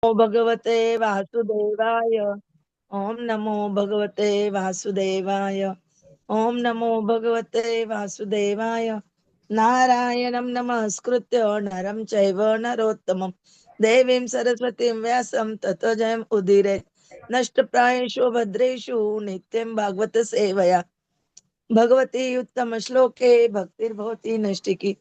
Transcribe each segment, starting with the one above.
भगवते वासुदेवाय। ओम नमो भगवते वासुदेवाय। ओम नमो भगवते वासुदेवाय। नारायणं नमस्कृत्य नरं चैव नरोत्तमं देवीं सरस्वतीं व्यासं ततो जयम् उदीरयेत्। नष्टप्रायेषु भद्रेषु नित्यं भागवत सेवया भगवती उत्तम श्लोके भक्तिर्भवती नष्टिकी।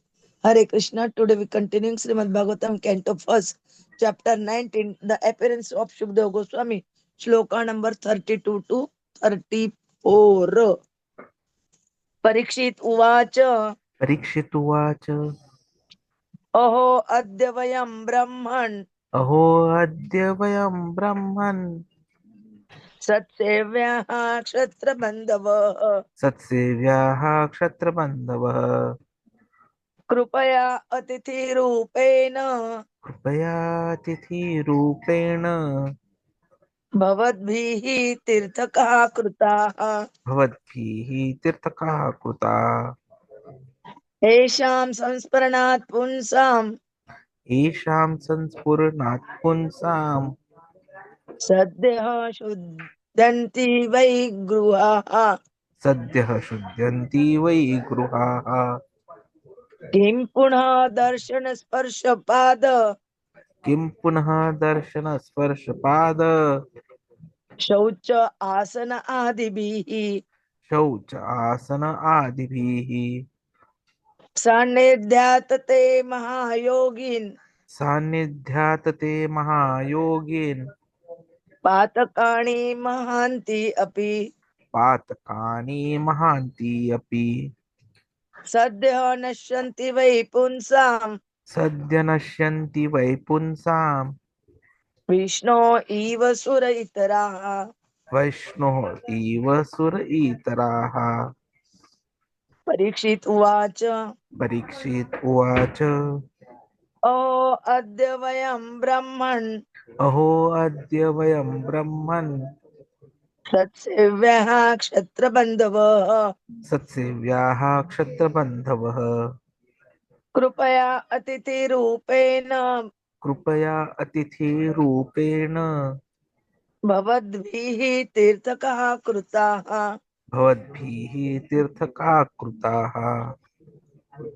Hare Krishna. Today we continuing Srimad Bhagavatam, Canto First, Chapter 19, The Appearance of Śukadeva Gosvāmī, Shloka number 32 to 34. Parikshit Uvacha. Parikshit उवाच Aho Adya Vayam Brahman अहो अद्य वयं ब्रह्मन् Satsevyah Kshatra Bandhavah सत्सेव्याः क्षत्रबन्धवः Krupaya Atithi Rupena कृपयातिथिरूपेण Bhavadbhihi Tirthakaha Krutaha भवद्भिः तीर्थकाः कृता Esham Samsparanat Punsam येषां संस्फुरणात् पुंसां Sadhya Shuddhanti Vai Gruhaha सद्यः शुद्ध्यन्ति वै गृहाः Kim Punha Darshana Sparsha Pada किं पुनः दर्शनस्पर्शपाद Shaucha Asana Adibhihi शौच आसन आदिभिः Sanidhyatate Mahayogin सान्निध्यात् ते महायोगेन Patakani Mahanti Api पातकानि महान्ति अपि Sadhya Nashanti Vai Punsam सद्य नश्यन्ति वै पुंसां Vishno Eva Sura Itaraha. Vaishno इव सुर इतराः Parikshit Uvacha. परीक्षित् उवाच O Adya Vayam Brahman अहो अद्य वयं ब्रह्मन् Satsevyah Kshatra Bandhavah सत्सेव्याः क्षत्रबन्धवः Krupaya Atithi Rupena कृपया अतिथिरूपेण Bhavadbhihi Tirthakaha Krutaha भवद्भिः तीर्थकाकृताः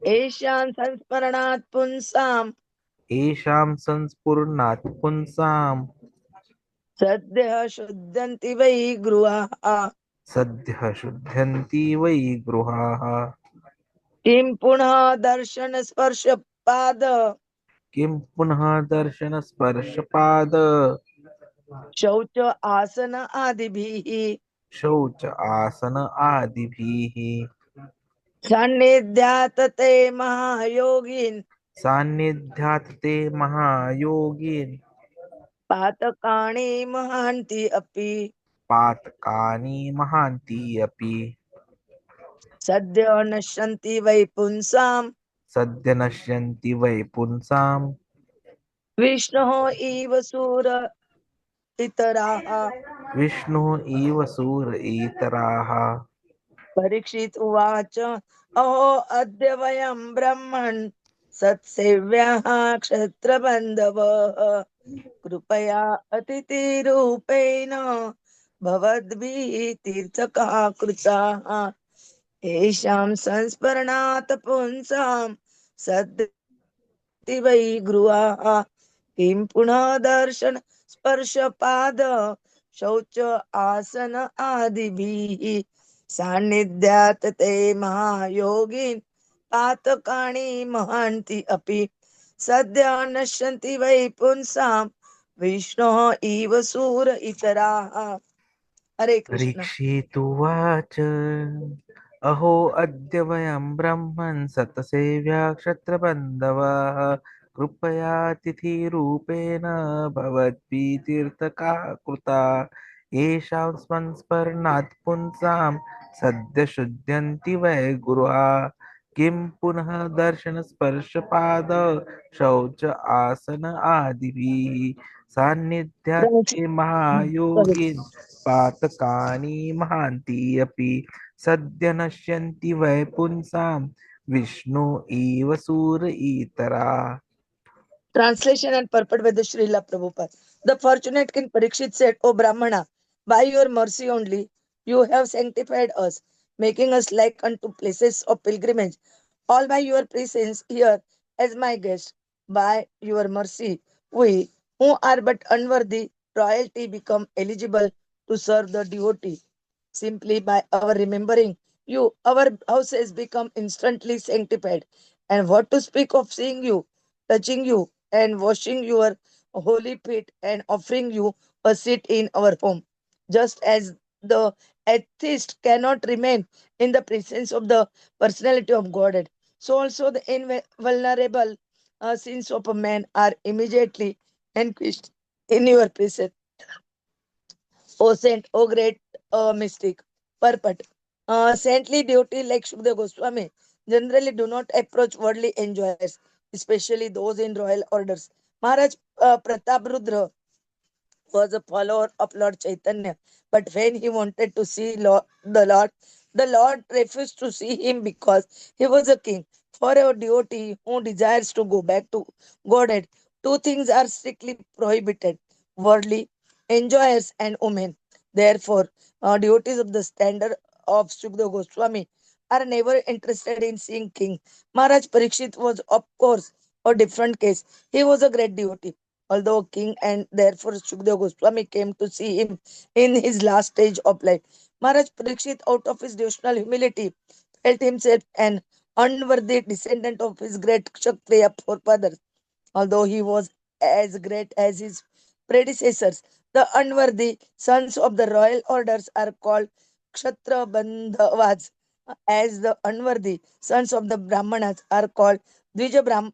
Eshan Sansparanat Punsam येषां संस्फुरणात् पुंसां Sadhya Shuddhanti Vai Gruhaha सद्यः शुद्ध्यन्ति वै गृहाः Kim Punha Darshana Sparsha Pada किं पुनः दर्शनस्पर्शपाद Shaucha Asana Adibhihi शौच आसन आदिभिः Sannidhyatate Mahayogin सान्निध्यात् ते महायोगीन् Patakani Mahanti Api पातकानि महान्ति अपि Sadhya Nashanti Vai Punsam सद्य नश्यन्ति वै पुंसां Vishnu Eva Sura Itaraha. Vishnu इव सूर इतराः Parikshit Uvacha. Aho Adya Vayam Brahman Satsevyah Kshatra Bandhavah Krupaya Atiti Rupena Bhavadbhi Tirthaka Krutaha Esham Sansparanat Punsam Sadhya Vai Gruha Kim Puna Darshan Sparsha Pada Shaucha Asana Adibhi Sannidhyat Te Mahayogin Patakani Mahanti Api Sadhya Nashanti Vai Punsam Vishnu Eva Sura Itaraha. Hare Krishna. परीक्षितुवाच अहो अद्य वयं ब्रह्मन् सतसेव्या क्षत्रबन्धवः कृपयातिथिरूपेण भवद्भितीर्थका कृता येषां संस्मरणात् पुंसां सद्य शुद्ध्यन्ति वै गुरुः किं पुनः दर्शनस्पर्शपाद शौच आसन आदिभिः सान्निध्यात्ते महायोगिन् पातकानि महान्ति अपि सद्य नश्यन्ति वै पुंसां विष्णु इव सूर इतरा Translation and purport by the Srila Prabhupada. The fortunate King Parikshit said, O Brahmana, by your mercy only, you have sanctified us, making us like unto places of pilgrimage. All by your presence here as my guest. By your mercy, we, who are but unworthy, royalty become eligible to serve the devotee. Simply by our remembering you, our houses become instantly sanctified. And what to speak of seeing you, touching you, and washing your holy feet and offering you a seat in our home. Just as the atheist cannot remain in the presence of the personality of Godhead, so also the invulnerable sins of a man are immediately vanquished in your presence. O saint, O great mystic, purport. Saintly devotee like Śukadeva Gosvāmī generally do not approach worldly enjoyers, especially those in royal orders. Mahārāja Pratāparudra was a follower of Lord Caitanya, but when he wanted to see the Lord refused to see him because he was a king. For a devotee who desires to go back to Godhead, two things are strictly prohibited: worldly enjoyers and women. Therefore, devotees of the standard of Śukadeva Goswami are never interested in seeing king. Maharaj Parikshit was, of course, a different case. He was a great devotee although king, and therefore Shukadeva Goswami came to see him in his last stage of life. Maharaj Parikshit, out of his devotional humility, felt himself an unworthy descendant of his great Kshatriya forefathers. Although he was as great as his predecessors, the unworthy sons of the royal orders are called Kshatra Bandhavas, as the unworthy sons of the Brahmanas are called Dvija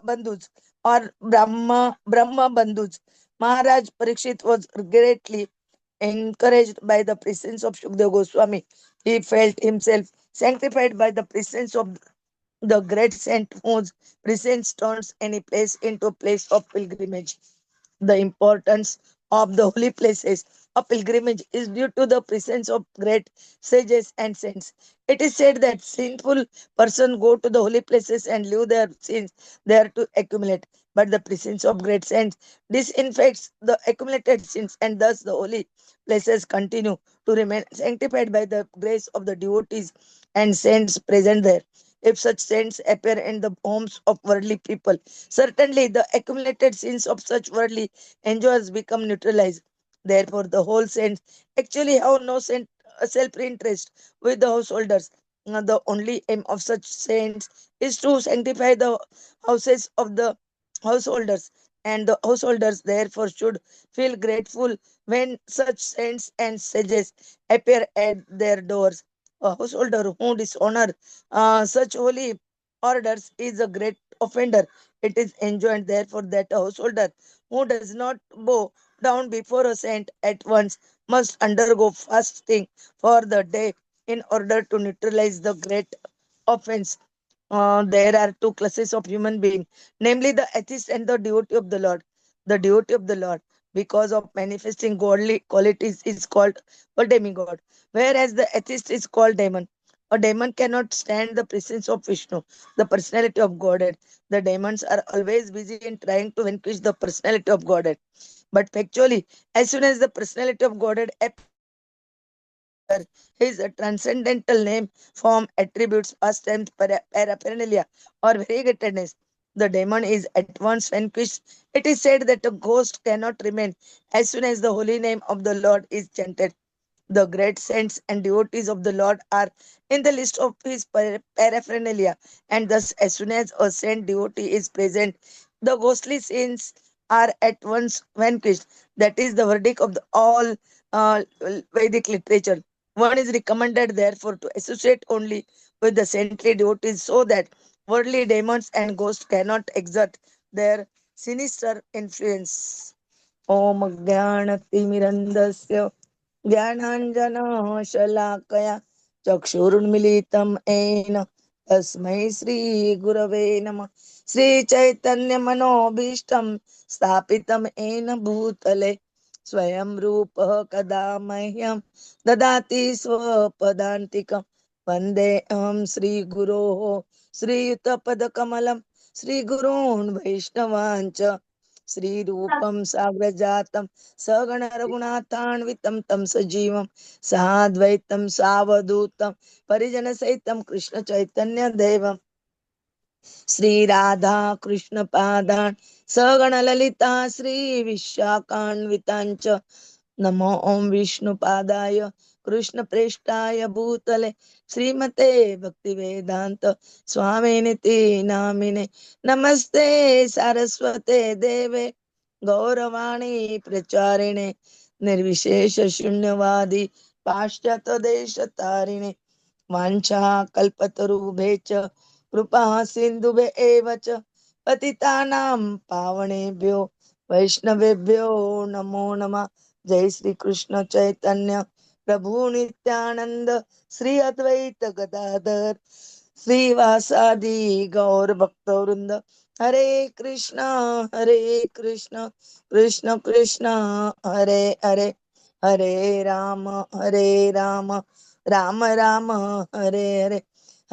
Bandhus or Brahma Bandhus. Maharaj Parikshit was greatly encouraged by the presence of Shukadeva Goswami. He felt himself sanctified by the presence of the great saint whose presence turns any place into a place of pilgrimage. The importance of the holy places of pilgrimage is due to the presence of great sages and saints. It is said that sinful persons go to the holy places and leave their sins there to accumulate. But the presence of great saints disinfects the accumulated sins, and thus the holy places continue to remain sanctified by the grace of the devotees and saints present there. If such saints appear in the homes of worldly people, certainly the accumulated sins of such worldly enjoyers become neutralized. Therefore, the whole saints actually have no self-interest with the householders. The only aim of such saints is to sanctify the houses of the householders, and the householders therefore should feel grateful when such saints and sages appear at their doors. A householder who dishonor such holy orders is a great offender. It is enjoined, therefore, that a householder who does not bow down before a saint at once must undergo fasting for the day in order to neutralize the great offense. There are two classes of human being, namely the atheist and the devotee of the Lord. The devotee of the Lord, because of manifesting godly qualities, is called a demigod, whereas the atheist is called demon. A demon cannot stand the presence of Vishnu, the personality of Godhead. The demons are always busy in trying to vanquish the personality of Godhead. But factually, as soon as the personality of Godhead appears, his transcendental name, form, attributes, pastimes, paraphernalia, or variegatedness, the demon is at once vanquished. It is said that a ghost cannot remain as soon as the holy name of the Lord is chanted. The great saints and devotees of the Lord are in the list of his paraphernalia, and thus, as soon as a saint devotee is present, the ghostly sins are at once vanquished. That is the verdict of all Vedic literature. One is recommended, therefore, to associate only with the saintly devotees so that worldly demons and ghosts cannot exert their sinister influence. Om Jnanatimirandasya ज्ञानाञ्जनशलाकया चक्षुरुन्मिलितं येन तस्मै श्रीगुरवे नमः श्रीचैतन्यमनोभीष्टं स्थापितं येन भूतले स्वयं रूपः कदा मह्यं ददाति स्वपदान्तिकं वन्देऽहं श्रीगुरोः श्रीयुतपदकमलं श्रीगुरून् वैष्णवाञ्च श्रीरूपं साग्रजातं सगण रघुनाथान्वितं तं सजीवं साद्वैतं सावधूतं परिजनसहितं कृष्ण चैतन्य देवं श्री राधा कृष्ण पादान् सगण ललिता श्री विशाखान्वितांच नमो ओम विष्णुपादाय कृष्ण प्रेष्ठाय भूतले श्रीमते भक्ति वेदांत स्वामिनिति नामिने नमस्ते सारस्वते देवे गौरवाणी प्रचारिणे निर्विशेष शून्यवादी पाश्चात्य देश तारिणे वाञ्छा कल्पतरुभ्यश्च कृपा सिन्धुभ्य एव च पतितानां पावनेभ्यो वैष्णवेभ्यो नमो नमः। जय श्री कृष्ण चैतन्य प्रभु नित्यानंद श्री अद्वैत गदाधर श्रीवासादि गौर भक्तवृंद हरे Krishna Krishna Krishna Hare Hare Hare Ram Ram Ram Hare Hare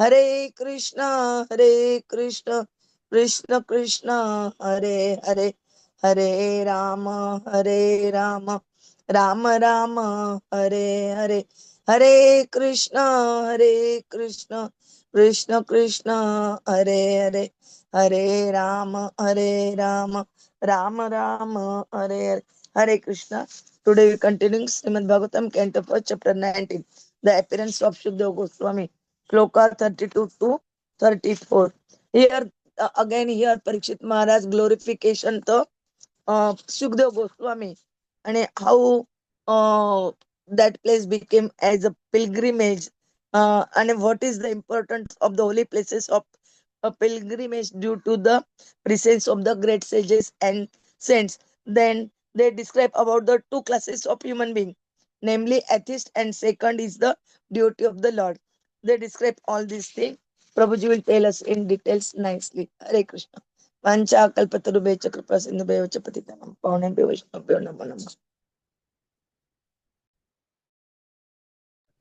Hare Krishna Krishna Krishna Krishna Hare Hare Hare Ram Ram Ram Hare Hare Hare Krishna Krishna Krishna Krishna Hare Hare Hare Ram Ram Ram Hare Hare Hare Krishna. Today we continuing Srimad Bhagavatam, Canto 4, Chapter 19, the appearance of Śukadeva Gosvāmī, Shloka 32 to 34. Here again Parikshit Maharaj glorification to Śukadeva Gosvāmī and how that place became as a pilgrimage, and what is the importance of the holy places of a pilgrimage due to the presence of the great sages and saints. Then they describe about the two classes of human being, namely atheist, and second is the duty of the Lord. They describe all these things. Prabhuji will tell us in details nicely. Hare Krishna. Vancha kalpatarubhya kripa sindhubhya cha patitanam pavanebhyo vaishnavabhyo namo namaha.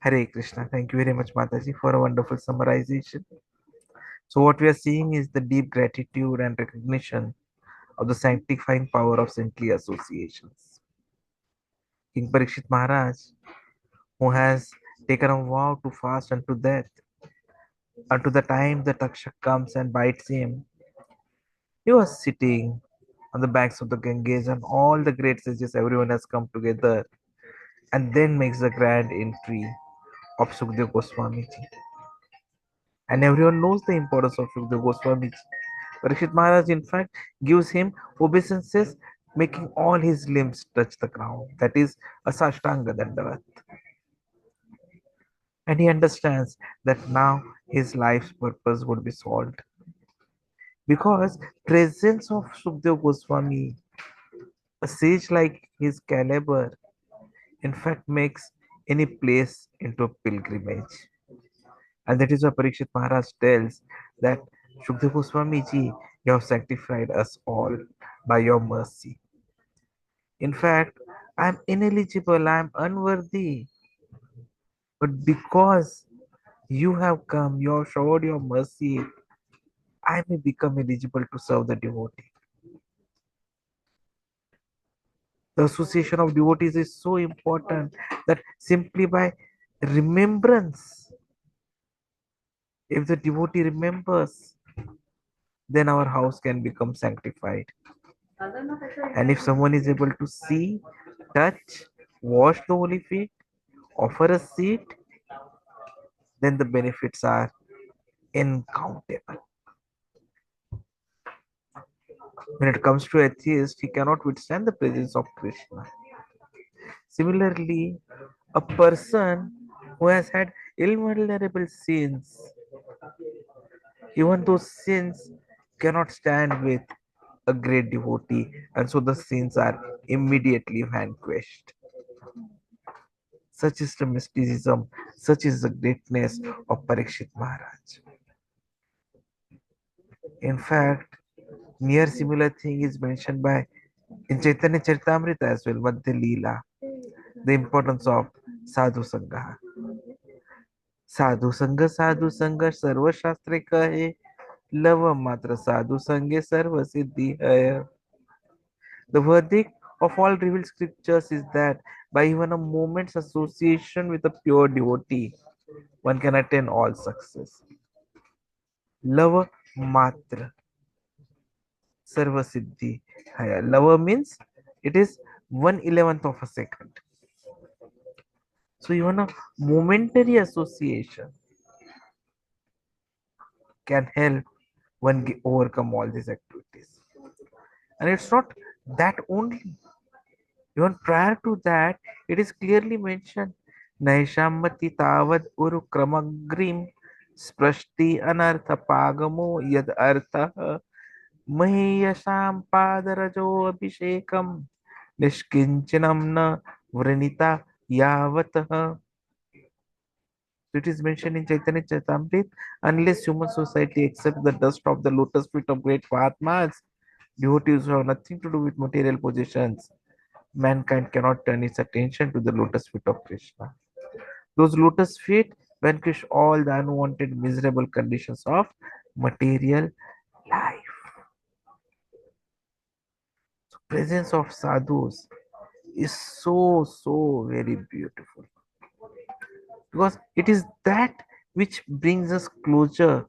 Hare Krishna. Thank you very much, Mataji, for a wonderful summarization. So, what we are seeing is the deep gratitude and recognition of the sanctifying power of saintly associations. King Parikshit Maharaj, who has taken a vow to fast unto death, unto the time the Takshak comes and bites him, he was sitting on the banks of the Ganges, and all the great sages, everyone has come together, and then makes the grand entry of Śukadeva Gosvāmī ji. And everyone knows the importance of Śukadeva Gosvāmī ji. Parikshit Maharaj, in fact, gives him obeisances, making all his limbs touch the ground. That is a Sashtanga Dandavat. And he understands that now his life's purpose would be solved. Because presence of Śukadeva Gosvāmī, a sage like his caliber, in fact makes any place into a pilgrimage. And that is why Parikshit Maharaj tells that Shukadeva Goswami ji, you have sanctified us all by your mercy. In fact, I am ineligible, I am unworthy. But because you have come, you have showed your mercy, I may become eligible to serve the devotee. The association of devotees is so important that simply by remembrance, if the devotee remembers, then our house can become sanctified. And if someone is able to see, touch, wash the holy feet, offer a seat, then the benefits are incountable. When it comes to atheist, he cannot withstand the presence of Krishna. Similarly, a person who has had invulnerable sins, even those sins cannot stand with a great devotee, and so the sins are immediately vanquished. Such is the mysticism, such is the greatness of Parikshit Maharaj. In fact, near similar thing is mentioned by in Chaitanya Charitamrita as well, Madhya Leela, the importance of Sadhu Sangha. Sadhu Sangha Sarva Shastre kahe, lava matra sadhu sange sarva siddhi hai. The verdict of all revealed scriptures is that by even a moment's association with a pure devotee, one can attain all success. Lava matra sarva siddhi hai. Lava means it is 1/11th of a second. So even a momentary association can help one overcome all these activities. And it's not that only. Even prior to that, it is clearly mentioned Naishamati Tavad Uru Kramagrim Sprashti Anartha Pagamo Yad Artha Mahiyasham Padarajo Abhishekam Nishkinchinam na Vranita Yavatah. It is mentioned in Chaitanya Chaitamrit, unless human society accepts the dust of the lotus feet of great Mahatmas, devotees who have nothing to do with material possessions, mankind cannot turn its attention to the lotus feet of Krishna. Those lotus feet vanquish all the unwanted miserable conditions of material life. So presence of sadhus is so very beautiful, because it is that which brings us closer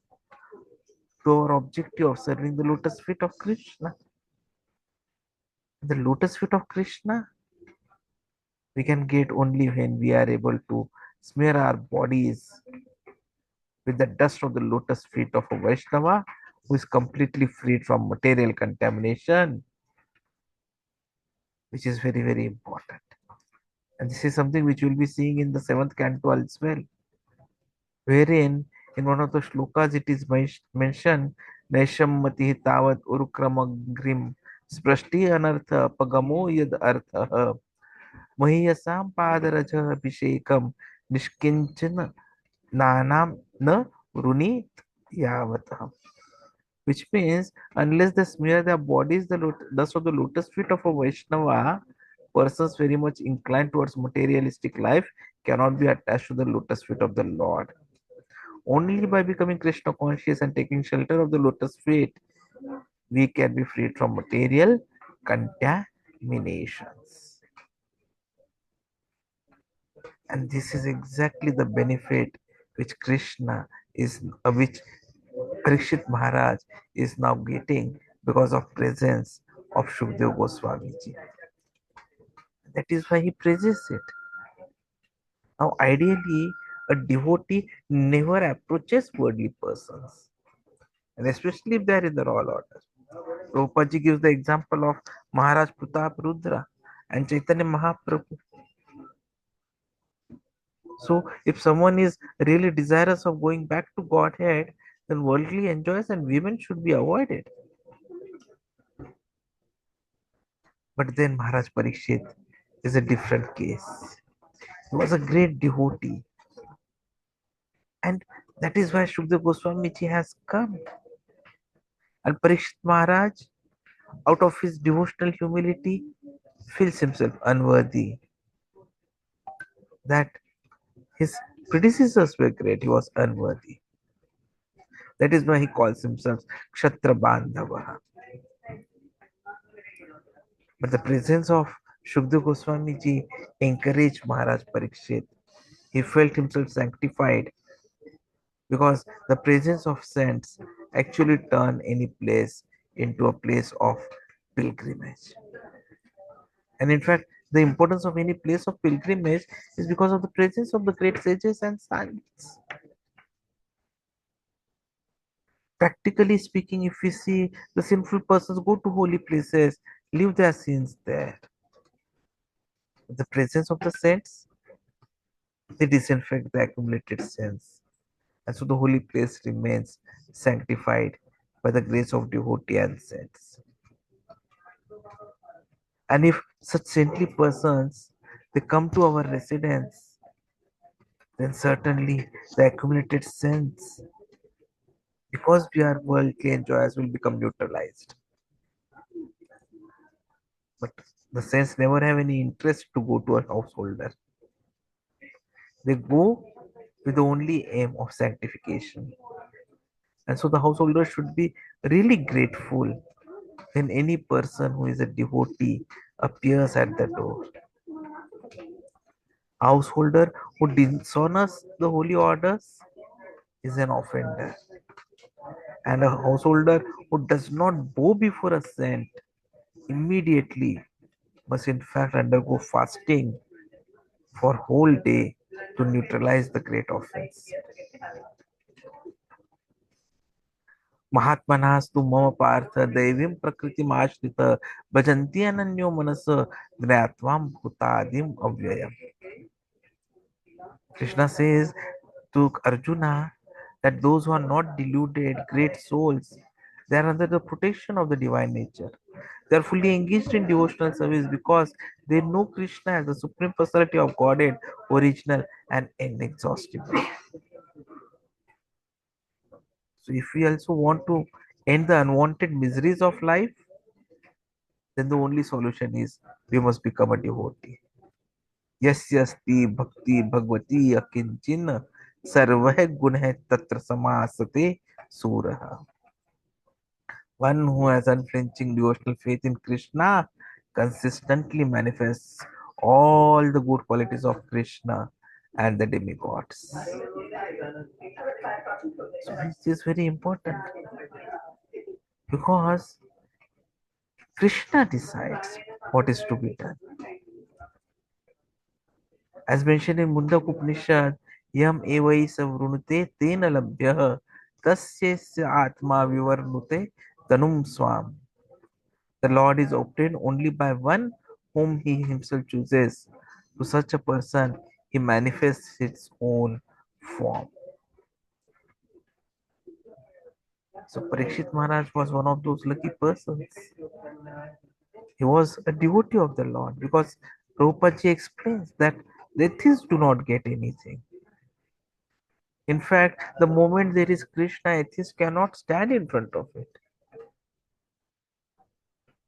to our objective of serving the lotus feet of Krishna. The lotus feet of Krishna we can get only when we are able to smear our bodies with the dust of the lotus feet of a Vaishnava who is completely freed from material contamination, which is very important. And this is something which we'll be seeing in the seventh canto as well, wherein in one of the shlokas it is mentioned, Naishammati tavat urukramagrim sprashti anartha pagamo yad artha mahiyasam padaraja abhishekam nishkinchana nanam na runit yavatah. Which means unless they smear their bodies the dust of the lotus feet of a Vaishnava, persons very much inclined towards materialistic life cannot be attached to the lotus feet of the Lord. Only by becoming Krishna conscious and taking shelter of the lotus feet, we can be freed from material contaminations. And this is exactly the benefit which Krishna which Parikshit Maharaj is now getting because of presence of Śukadeva Gosvāmī ji. That is why he praises it. Now, ideally, a devotee never approaches worldly persons, and especially if they are in the royal order. Prabhupada ji gives the example of Mahārāja Pratāparudra and Chaitanya Mahaprabhu. So, if someone is really desirous of going back to Godhead, then worldly enjoys and women should be avoided. But then Maharaj Parikshit is a different case. He was a great devotee. And that is why Śukadeva Gosvāmī ji has come. And Parikshit Maharaj, out of his devotional humility, feels himself unworthy. That his predecessors were great, he was unworthy. That is why he calls himself Kshatra Bandhava. But the presence of Śukadeva Gosvāmī ji encouraged Maharaj Parikshit. He felt himself sanctified because the presence of saints actually turn any place into a place of pilgrimage. And in fact, the importance of any place of pilgrimage is because of the presence of the great sages and saints. Practically speaking, if we see the sinful persons go to holy places, leave their sins there. The presence of the saints, they disinfect the accumulated sins. And so the holy place remains sanctified by the grace of devotee and saints. And if such saintly persons they come to our residence, then certainly the accumulated sins, because we are worldly enjoyers, will become neutralized. But the saints never have any interest to go to a householder. They go with the only aim of sanctification. And so the householder should be really grateful when any person who is a devotee appears at the door. Householder who dishonors the holy orders is an offender, and a householder who does not bow before a saint immediately must in fact undergo fasting for whole day to neutralize the great offense. महात्मनास्तु मम पार्थ दैवीं प्रकृतिमाश्रित भजन्ति अनन्यो मनस ज्ञात्वां भूतादिम अव्ययम्. Krishna says to Arjuna that those who are not deluded, great souls, they are under the protection of the divine nature. They are fully engaged in devotional service because they know Krishna as the Supreme Personality of Godhead, original and inexhaustible. So, if we also want to end the unwanted miseries of life, then the only solution is we must become a devotee. यस्यस्ति भक्ति भगवती अकिंचिन सर्वः गुणः तत्र समासते सूरः. One who has unflinching devotional faith in Krishna consistently manifests all the good qualities of Krishna and the demigods. So this is very important because Krishna decides what is to be done. As mentioned in Mundak Upanishad, yam evai savrunute tena labhyah tasyasya atma vivarnute tanum swam. The Lord is obtained only by one whom he himself chooses. To such a person, he manifests his own form. So Parikshit Maharaj was one of those lucky persons. He was a devotee of the Lord because Prabhupada ji explains that the atheists do not get anything. In fact, the moment there is Krishna, atheists cannot stand in front of it.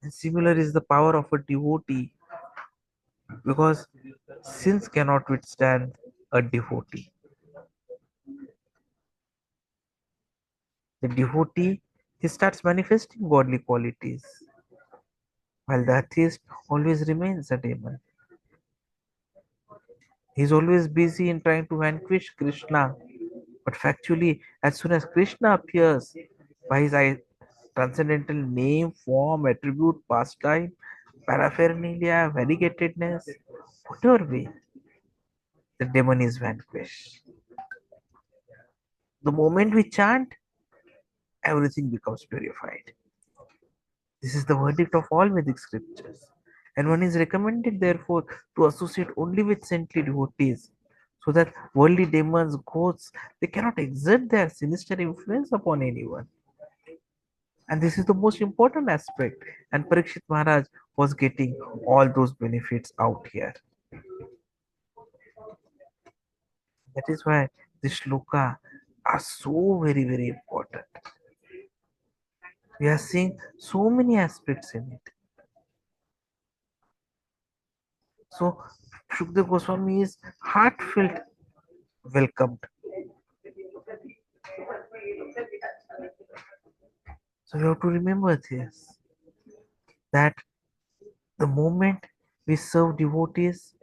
And similar is the power of a devotee because sins cannot withstand a devotee. The devotee, he starts manifesting godly qualities, while the atheist always remains a demon. He's always busy in trying to vanquish Krishna, but factually, as soon as Krishna appears by his transcendental name, form, attribute, pastime, paraphernalia, variegatedness, whatever way, the demon is vanquished. The moment we chant, everything becomes purified. This is the verdict of all Vedic scriptures. And one is recommended, therefore, to associate only with saintly devotees, so that worldly demons, ghosts, they cannot exert their sinister influence upon anyone. And this is the most important aspect. And Parikshit Maharaj was getting all those benefits out here. That is why the shloka are so very, very important. We are seeing so many aspects in it. So Śukadeva Gosvāmī is heartfelt welcomed. So you have to remember this, that the moment we serve devotees,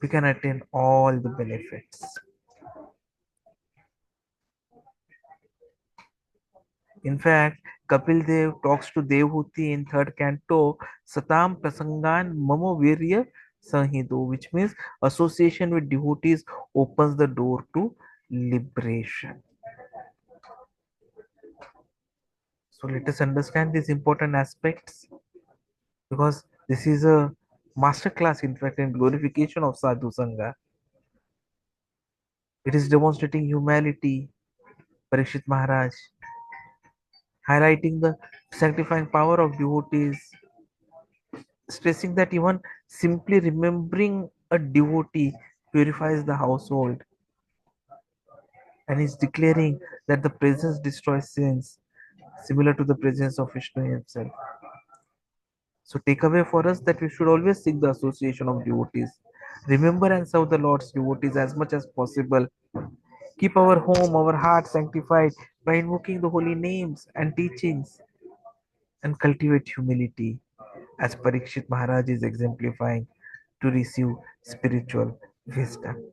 we can attain all the benefits. In fact, Kapil Dev talks to Devhuti in third canto, Satam Prasangan Mamo Virya Sahido, which means association with devotees opens the door to liberation. So let us understand these important aspects because this is a master class, in fact, in glorification of Sadhu Sangha. It is demonstrating humanity, Parikshit Maharaj, highlighting the sanctifying power of devotees, stressing that even simply remembering a devotee purifies the household, and is declaring that the presence destroys sins, similar to the presence of Vishnu himself. So, takeaway for us that we should always seek the association of devotees. Remember and serve the Lord's devotees as much as possible. Keep our home, our heart sanctified by invoking the holy names and teachings, and cultivate humility as Parikshit Maharaj is exemplifying to receive spiritual wisdom.